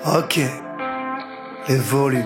Ok, les volumes.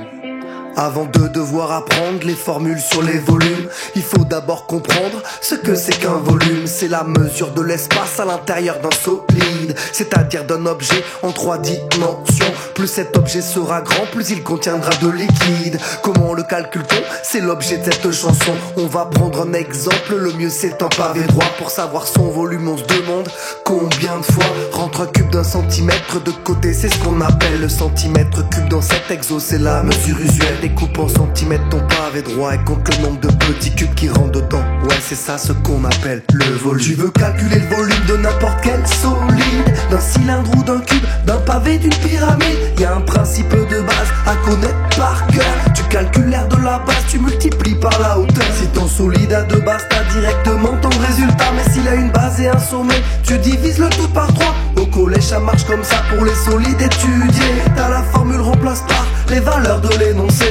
Avant de devoir apprendre les formules sur les volumes, il faut d'abord comprendre ce que c'est qu'un volume. C'est la mesure de l'espace à l'intérieur d'un solide, c'est-à-dire d'un objet en 3 dimensions. Plus cet objet sera grand, plus il contiendra de liquide. Comment le calcule-t-on? C'est l'objet de cette chanson. On va prendre un exemple, le mieux c'est un pavé droit. Pour savoir son volume, on se demande combien de fois rentre un cube d'un centimètre de côté. C'est ce qu'on appelle le centimètre cube. Dans cet exo, c'est la mesure usuelle. Découpe en centimètres ton pavé droit et compte le nombre de petits cubes qui rentrent dedans. Ouais, c'est ça ce qu'on appelle le volume. Tu veux calculer le volume de n'importe quel solide, d'un cylindre ou d'un cube, d'un pavé, d'une pyramide. Y a un principe de base à connaître par cœur. Tu calcules l'aire de la base, tu multiplies par la hauteur. Si ton solide a 2 bases, t'as directement ton résultat. Mais s'il a une base et un sommet, tu divises le tout par 3. Au collège ça marche comme ça pour les solides étudiés. T'as la formule remplace par les valeurs de l'énoncé.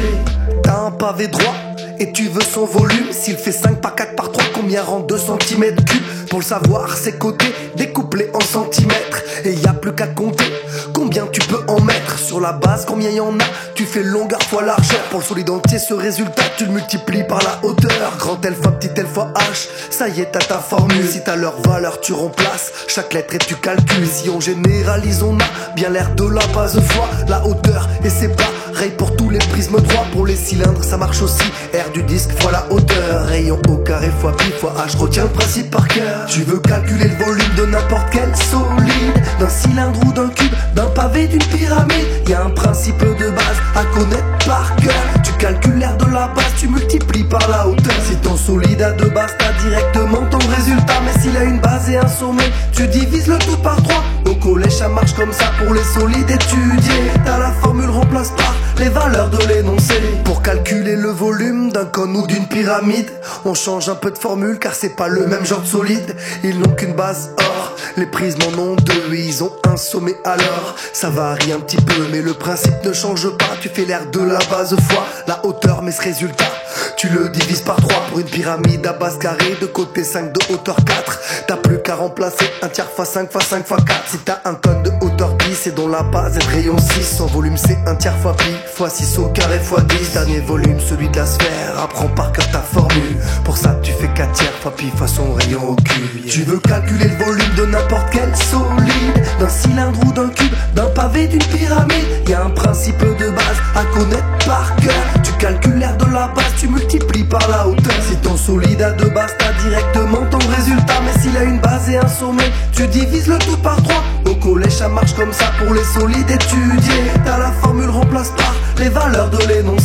T'as un pavé droit et tu veux son volume. S'il fait 5 par 4 par 3, combien rend 2 cm cubes? Pour le savoir, ses côtés découplés en centimètres. Et y a plus qu'à compter combien tu peux en mettre. Sur la base, combien y en a? Tu fais longueur fois largeur. Pour le solide entier, ce résultat, tu le multiplies par la hauteur. Grand L fois petit L fois H, ça y est, t'as ta formule. Si t'as leur valeur, tu remplaces chaque lettre et tu calcules. Si on généralise, on a bien l'air de la base fois la hauteur. Et c'est pareil pour tous les prismes droits. Pour les cylindres, ça marche aussi. R du disque fois la hauteur. Rayon au carré fois pi fois H. Retiens le principe par cœur. Tu veux calculer le volume de n'importe quel solide, d'un cylindre ou d'un cube, d'un pavé, d'une pyramide. Y a un principe de base à connaître par cœur. Tu calcules l'aire de la base, tu multiplies par la hauteur. Si ton solide a 2 bases, t'as directement ton résultat. Mais s'il a une base et un sommet, tu divises le tout par 3. Au collège ça marche comme ça pour les solides étudiés. T'as la formule remplace par les valeurs de l'énoncé. Pour calculer le volume d'un cône ou d'une pyramide, on change un peu de formule car c'est pas le même genre de solide. Ils n'ont qu'une base or, les prismes en ont 2 et ils ont un sommet. Alors ça varie un petit peu mais le principe ne change pas. Tu fais l'aire de la base fois la hauteur, mais ce résultat tu le divises par 3. Pour une pyramide à base carrée, de côté 5, de hauteur 4, t'as plus qu'à remplacer un tiers fois 5 fois 5 fois 4. Si t'as un cône de hauteur 10 et dont la base est de rayon 6, son volume c'est un tiers fois pi fois 6 au carré fois 10. Dernier volume, celui de la sphère, apprends par cœur ta formule. Pour ça tu fais 4 tiers fois pi fois son rayon au cube. Tu veux calculer le volume de n'importe quel solide, d'un cylindre ou d'un cube, d'un pavé, d'une pyramide. Y a un principe de base à connaître par cœur. Tu calcules l'aire de la base, tu multiplies par la hauteur. Si ton solide a 2 bases, t'as directement ton résultat. Mais s'il a une base et un sommet, tu divises le tout par 3. Au collège ça marche comme ça pour les solides étudiés. T'as la formule remplace par les valeurs de l'énoncé.